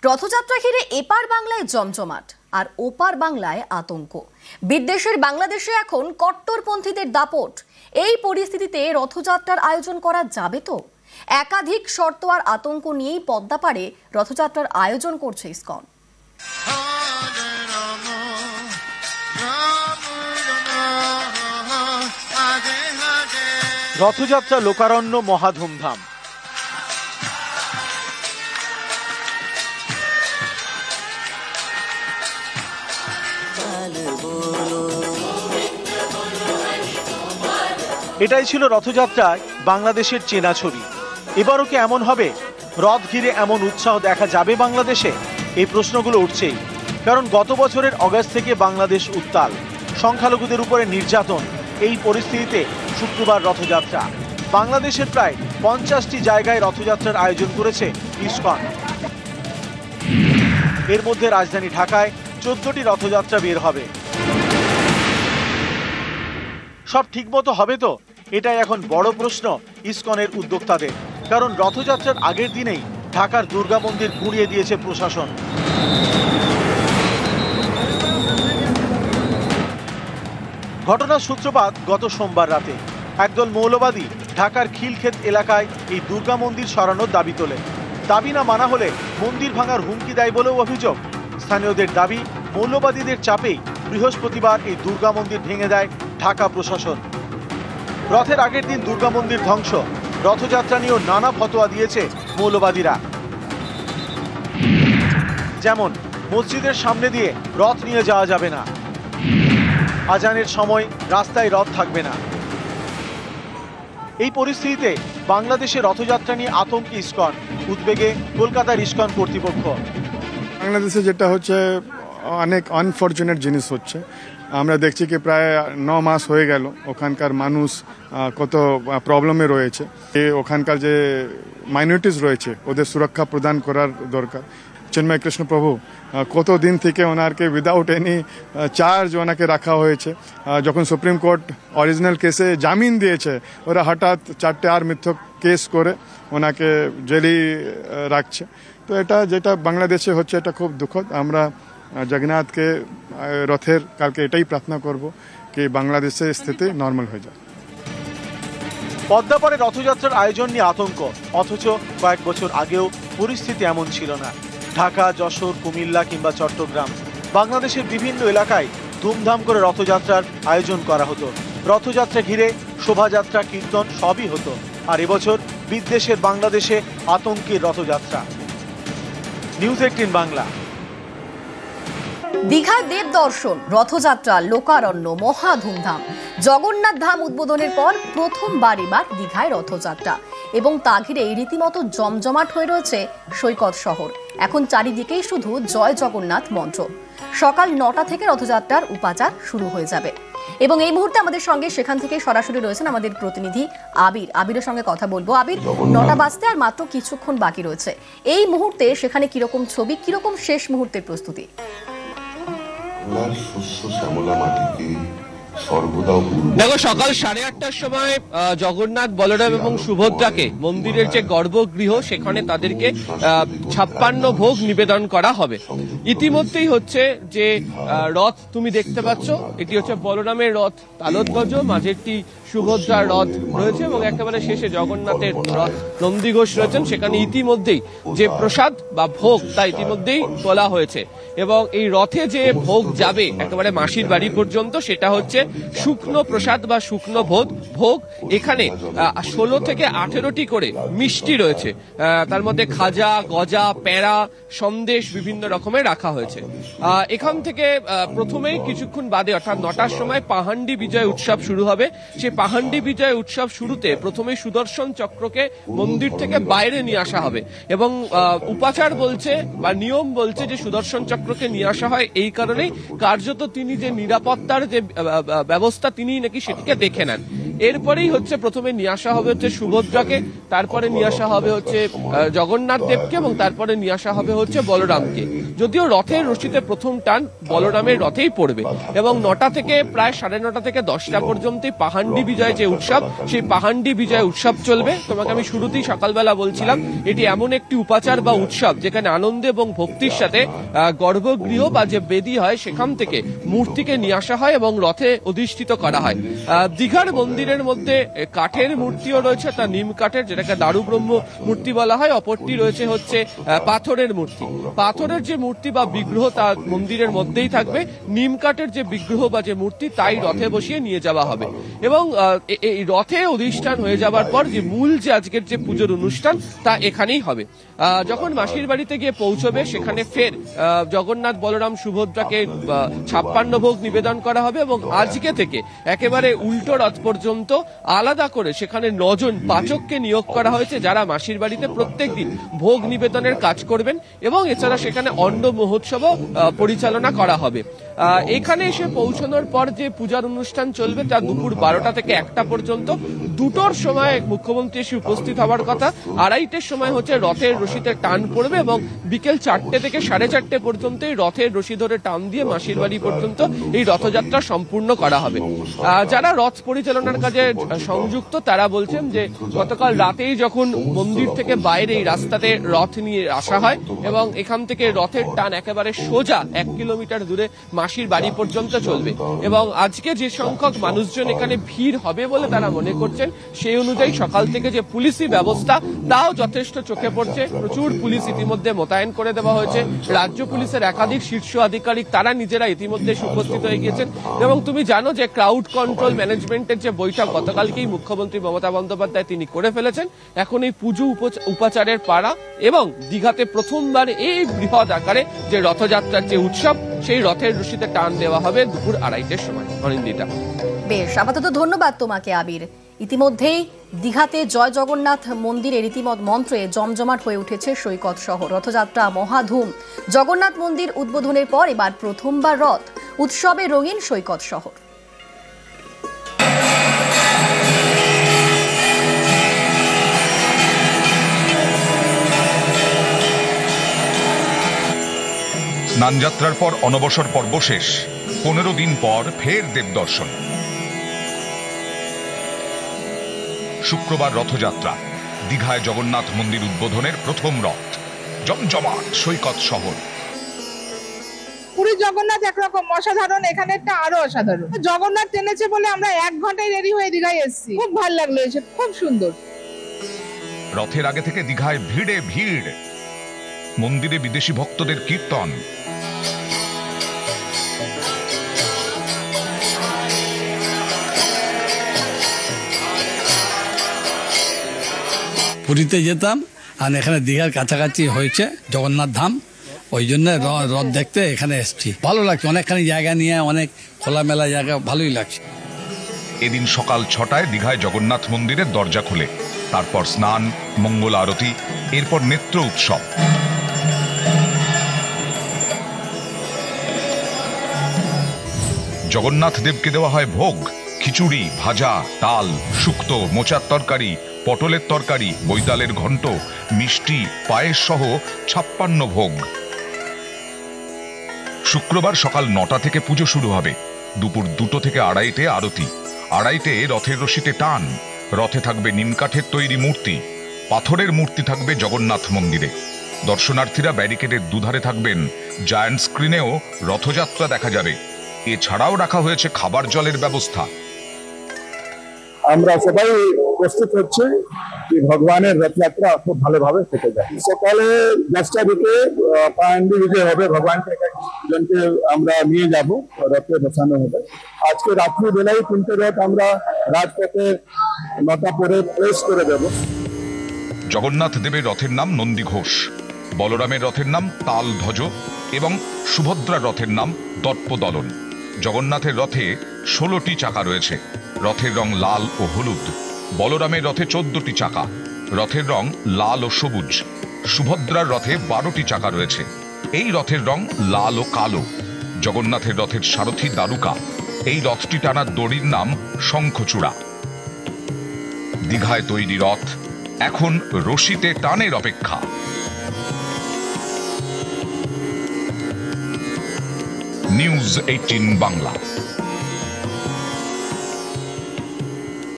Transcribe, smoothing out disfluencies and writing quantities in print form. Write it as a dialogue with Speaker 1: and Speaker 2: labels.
Speaker 1: রথযাত্রা ঘিরে এপার বাংলায় জমজমাট আর ওপার বাংলায় আতঙ্ক। বিদেশের বাংলাদেশে এখন কট্টরপন্থীদের দাপট। এই পরিস্থিতিতে রথযাত্রার আয়োজন করা যাবে তো? একাধিক শর্ত আর আতঙ্ক নিয়েই পদ্মাপাড়ে রথযাত্রার আয়োজন করছে ইসকন।
Speaker 2: রথযাত্রা লোকারণ্য মহা ধুমধাম। এটাই ছিল রথযাত্রায় বাংলাদেশের চেনা ছবি। এবারও কি এমন হবে? রথ ঘিরে এমন উৎসাহ দেখা যাবে বাংলাদেশে? এই প্রশ্নগুলো উঠছেই, কারণ গত বছরের অগাস্ট থেকে বাংলাদেশ উত্তাল, সংখ্যালঘুদের উপরে নির্যাতন। এই পরিস্থিতিতে শুক্রবার রথযাত্রা। বাংলাদেশের প্রায় 50টি জায়গায় রথযাত্রার আয়োজন করেছে ইসকন। এর মধ্যে রাজধানী ঢাকায় 14টি রথযাত্রা বের হবে। সব ঠিকমতো হবে তো? এটাই এখন বড় প্রশ্ন ইসকনের উদ্যোক্তাদের, কারণ রথযাত্রার আগের দিনেই ঢাকার দুর্গা মন্দির গুঁড়িয়ে দিয়েছে প্রশাসন। ঘটনার সূত্রপাত গত সোমবার রাতে। একদল মৌলবাদী ঢাকার খিলক্ষেত এলাকায় এই দুর্গা মন্দির সরানোর দাবি তোলে। দাবি না মানা হলে মন্দির ভাঙার হুমকি দেয় বলেও অভিযোগ। স্থানীয়দের দাবি, মৌলবাদীদের চাপেই বৃহস্পতিবার এই দুর্গা মন্দির ভেঙে দেয় ঢাকা প্রশাসন। রথের আগের দিন দুর্গা মন্দির ধ্বংস, রথযাত্রা নিয়েও নানা ফতোয়া দিয়েছে মৌলবাদীরা। যেমন মসজিদের সামনে দিয়ে রথ নিয়ে যাওয়া যাবে না, আজানের সময় রাস্তায় রথ থাকবে না। এই পরিস্থিতিতে বাংলাদেশে রথযাত্রা নিয়ে আতঙ্কে ইসকন, উদ্বেগে কলকাতার ইসকন কর্তৃপক্ষ।
Speaker 3: বাংলাদেশে যেটা হচ্ছে অনেক আনফর্চুনেট জিনিস হচ্ছে। আমরা দেখছি কি প্রায় 9 মাস হয়ে গেল ওখানকার মানুষ কত প্রবলেমে রয়েছে। ওখানকার যে মাইনরিটিস রয়েছে ওদের সুরক্ষা প্রদান করার দরকার। চিন্ময় কৃষ্ণ প্রভু কতদিন থেকে ওনাকে উইদাউট এনি চার্জ ওনাকে রাখা হয়েছে। যখন সুপ্রিম কোর্ট অরিজিনাল কেসে জামিন দিয়েছে, ওরা হঠাৎ 4টে আর মিথ্যক কেস করে ওনাকে জেলেই রাখছে। তো এটা যেটা বাংলাদেশে হচ্ছে এটা খুব দুঃখদ। আমরা জগন্নাথকে রথের কালকে এটাই প্রার্থনা করব কি বাংলাদেশের স্থিতি নর্মাল হয়ে যায়।
Speaker 2: পদ্মাপাড়ে রথযাত্রার আয়োজন নিয়ে আতঙ্ক, অথচ কয়েক বছর আগেও পরিস্থিতি এমন ছিল না। ঢাকা, যশোর, কুমিল্লা কিংবা চট্টগ্রাম, বাংলাদেশের বিভিন্ন এলাকায় ধুমধাম করে রথযাত্রার আয়োজন করা হতো। রথযাত্রা ঘিরে শোভাযাত্রা, কীর্তন সবই হতো। আর এবছর বিদেশের বাংলাদেশে আতঙ্কের রথযাত্রা। নিউজ 18 বাংলা।
Speaker 1: দীঘায় দেব দর্শন, রথযাত্রা লোকারণ্য মহা ধুমধাম। জগন্নাথ ধাম উদ্বোধনের পর প্রথমবার এবার দীঘায় রথযাত্রা, এবং তা ঘিরে রীতিমতো জমজমাট হয়ে রয়েছে সৈকত শহর। এখন চারিদিকেই শুধু জয় জগন্নাথ মন্ত্র। সকাল 9টা থেকে রথযাত্রার উপাচার শুরু হয়ে যাবে, এবং এই মুহূর্তে আমাদের সঙ্গে সেখান থেকে সরাসরি রয়েছেন আমাদের প্রতিনিধি আবির। আবিরের সঙ্গে কথা বলবো। আবির, 9টা বাজতে আর মাত্র কিছুক্ষণ বাকি রয়েছে। এই মুহূর্তে সেখানে কিরকম ছবি, কিরকম শেষ মুহূর্তের প্রস্তুতি?
Speaker 4: দেখো, সকাল 8:30টার সময় জগন্নাথ, বলরাম এবং সুভদ্রাকে মন্দিরের যে গর্ভগৃহ সেখানে তাদেরকে 56 ভোগ নিবেদন করা হবে। ইতিমধ্যেই হচ্ছে যে রথ তুমি দেখতে পাচ্ছ, এটি হচ্ছে বলরামের রথ তালধ্বজ, মাঝেরটি সুভদ্রার রথ রয়েছে এবং একেবারে শেষে জগন্নাথের রথ নন্দীঘোষ রয়েছেন। সেখানে ইতিমধ্যেই যে প্রসাদ বা ভোগ তা ইতিমধ্যেই তোলা হয়েছে, এবং এই রথে যে ভোগ যাবে একেবারে মাসির বাড়ি পর্যন্ত সেটা হচ্ছে শুকনো প্রসাদ বা শুকনো ভোগ। এখানে 16 থেকে 18টি করে মিষ্টি রয়েছে, তার মধ্যে খাজা, গজা, প্যাঁড়া, সন্দেশ বিভিন্ন রকমের রাখা হয়েছে। এখান থেকে প্রথমেই কিছুক্ষণ বাদে অর্থাৎ 9টার সময় পাহান্ডি বিজয় উৎসব শুরু হবে। সেই পাহান্ডি বিজয় উৎসব শুরুতে প্রথমে সুদর্শন চক্রকে মন্দির থেকে বাইরে নিয়ে আসা হবে, এবং উপাচার বলছে বা নিয়ম বলছে যে সুদর্শন চক্রকে নিয়ে আসা হয় এই কারণেই কার্যত তিনি যে নিরাপত্তার যে ব্যবস্থা তিনি নাকি সেটিকে দেখে নেন। এরপরেই হচ্ছে প্রথমে নিয়ে আসা হবে হচ্ছে সুভদ্রাকে, তারপরে নিয়ে আসা হবে হচ্ছে জগন্নাথ দেবকে এবং তারপরে নিয়ে আসা হবে হচ্ছে বলরামকে। যদিও রথের রশিতে প্রথম টান বলরামের রথেই পড়বে এবং 9টা থেকে প্রায় 9:30 থেকে 10টা পর্যন্ত পাহান্ডি বিজয় যে উৎসব, সেই পাহান্ডি বিজয় উৎসব চলবে। তোমাকে আমি শুরুতেই সকালবেলা বলছিলাম এটি এমন একটি উপাচার বা উৎসব যেখানে আনন্দ এবং ভক্তির সাথে গর্ভগৃহ বা যে বেদি হয় সেখান থেকে মূর্তিকে নিয়ে আসা হয় এবং রথে অধিষ্ঠিত করা হয়। দীঘার মন্দিরের মধ্যে কাঠের মূর্তিও রয়েছে, তা নিম কাঠের, যেটাকে দারুব্রহ্ম মূর্তি বলা হয়। অপরটি রয়েছে হচ্ছে পাথরের মূর্তি। পাথরের যে মূর্তি বা বিগ্রহ তা মন্দিরের মধ্যেই থাকবে, নিম কাঠের যে বিগ্রহ বা যে মূর্তি তাই রথে বসিয়ে নিয়ে যাওয়া হবে এবং এই রথে অধিষ্ঠান হয়ে যাবার পর যে মূল যে আজকের যে পুজোর অনুষ্ঠান তা এখানেই হবে। যখন মাসির বাড়িতে গিয়ে পৌঁছবে সেখানে ফের জগন্নাথ বলরাম সুভদ্রাকে 56 ভোগ নিবেদন করা হবে এবং আজকে থেকে একেবারে উল্টো রথ পর্যন্ত আলাদা করে সেখানে 9 জন পাচককে নিয়োগ করা হয়েছে, যারা মাসির বাড়িতে প্রত্যেকদিন ভোগ নিবেদনের কাজ করবেন এবং এছাড়া সেখানে অন্ন মহোৎসবও পরিচালনা করা হবে। এখানে এসে পৌঁছানোর পর যে পূজার অনুষ্ঠান চলবে তা দুপুর 12টা থেকে 1টা পর্যন্ত। 2টোর সময় মুখ্যমন্ত্রী এসে উপস্থিত হওয়ার কথা, 2:30টার সময় হচ্ছে রথের রশিতে টান পড়বে এবং বিকেল 4টে থেকে 4:30 পর্যন্ত এই রথের রশি ধরে টান দিয়ে মাসির বাড়ি পর্যন্ত এই রথযাত্রা সম্পূর্ণ করা হবে। যারা রথ পরিচালনার কাজে সংযুক্ত তারা বলছেন যে গতকাল রাতেই যখন মন্দির থেকে বাইরে এই রাস্তাতে রথ নিয়ে আসা হয় এবং এখান থেকে রথের টান একেবারে সোজা 1 কিলোমিটার দূরে মাসির বাড়ি পর্যন্ত চলবে এবং আজকে যে সংখ্যক মানুষজন এখানে ভিড় হবে বলে তারা মনে করছেন সেই অনুযায়ী সকাল থেকে যে পুলিশি ব্যবস্থা তাও যথেষ্ট চোখে পড়ছে। প্রচুর পুলিশ ইতিমধ্যে মোতায়েন করে দেওয়া হয়েছে। রাজ্য পুলিশের একাধিক শীর্ষ আধিকারিক তারা নিজেরা ইতিমধ্যে উপস্থিত হয়ে গিয়েছেন এবং তুমি জানো যে ক্রাউড কন্ট্রোল ম্যানেজমেন্টের যে বৈঠক গতকালকেই মুখ্যমন্ত্রী মমতা বন্দ্যোপাধ্যায় তিনি করে ফেলেছেন। এখন এই পুজো উপাচারের পাড়া এবং দীঘাতে প্রথমবার এই বৃহৎ আকারে যে রথযাত্রার যে উৎসব সেই রথের রশিতে টান দেওয়া হবে দুপুর 2:30টার সময়। অনিন্দিতা,
Speaker 1: বেশ, আপাতত ধন্যবাদ তোমাকে আবির। ইতিমধ্যেই দীঘাতে জয় জগন্নাথ মন্দিরে রীতিমত মন্ত্রে জমজমাট হয়ে উঠেছে সৈকত শহর। রথযাত্রা মহাধুম। জগন্নাথ মন্দির উদ্বোধনের পর এবার প্রথমবার রথ উৎসবে রঙিন সৈকত শহর।
Speaker 5: স্নানযাত্রার পর অনবসর পর্ব শেষ। 15 দিন পর ফের দেবদর্শন। শুক্রবার রথযাত্রা। দীঘায় জগন্নাথ মন্দির উদ্বোধনের প্রথম রথ। জমজমাট সৈকত শহর।
Speaker 6: পুরী জগন্নাথ একরকম অসাধারণ, এখানেরটা আরো অসাধারণ। জগন্নাথ টেনেছে বলে আমরা 1 ঘন্টায় রেডি হয়ে দীঘায় এসেছি। খুব ভালো লাগলো, এসে খুব সুন্দর।
Speaker 5: রথের আগে থেকে দীঘায় ভিড়ে ভিড়। মন্দিরে বিদেশি ভক্তদের কীর্তন।
Speaker 7: পুরীতে যেতাম আর এখানে দীঘার কাছাকাছি হয়েছে জগন্নাথ ধাম, ওই জন্য রথ দেখতে এখানে এসেছি। ভালো লাগছে, অনেকখানি জায়গা নিয়ে অনেক খোলামেলা জায়গা, ভালোই লাগছে।
Speaker 5: এদিন সকাল 6টায় দীঘায় জগন্নাথ মন্দিরের দরজা খুলে, তারপর স্নান, মঙ্গল আরতি, এরপর নেত্র উৎসব। জগন্নাথ দেবকে দেওয়া হয় ভোগ, খিচুড়ি, ভাজা, ডাল, শুক্তো, মোচার তরকারি, পটলের তরকারি, বৈতালের ঘন্ট, মিষ্টি, পায়েস সহ 56 ভোগ। শুক্রবার সকাল 9টা থেকে পুজো শুরু হবে। দুপুর 2টো থেকে 2:30টে আরতি। 2:30টে রথের রশিতে টান। রথে থাকবে নিমকাঠের তৈরি মূর্তি। পাথরের মূর্তি থাকবে জগন্নাথ মন্দিরে। দর্শনার্থীরা ব্যারিকেডের দুধারে থাকবেন। জায়ান্ট স্ক্রিনেও রথযাত্রা দেখা যাবে। এছাড়াও রাখা হয়েছে খাবার জলের ব্যবস্থা।
Speaker 8: আমরা সবাই প্রস্তুত হচ্ছে যে ভগবানের রথযাত্রা খুব ভালোভাবে থেকে যায়। সকালে 10টা দিকে পাহান্ডি বিজয় হবে, ভগবানকে জনকে আমরা নিয়ে যাব, রথে বসানো হবে। আজকে রাত্রি বেলায় 3টে রথ আমরা রাজপথে 9টা পরে প্রেস করে দেব।
Speaker 5: জগন্নাথ দেবের রথের নাম নন্দী ঘোষ, বলরামের রথের নাম তাল ধ্বজ এবং সুভদ্রার রথের নাম দর্পদলন। জগন্নাথের রথে 16টি চাকা রয়েছে। রথের রং লাল ও হলুদ। বলরামের রথে 14টি চাকা, রথের রং লাল ও সবুজ। সুভদ্রার রথে 12টি চাকা রয়েছে, এই রথের রং লাল ও কালো। জগন্নাথের রথের সারথি দারুকা। এই রথটি টানার দড়ির নাম শঙ্খচূড়া। দীঘায় তৈরি রথ এখন রশিতে টানের অপেক্ষা। নিউজ 18 বাংলা।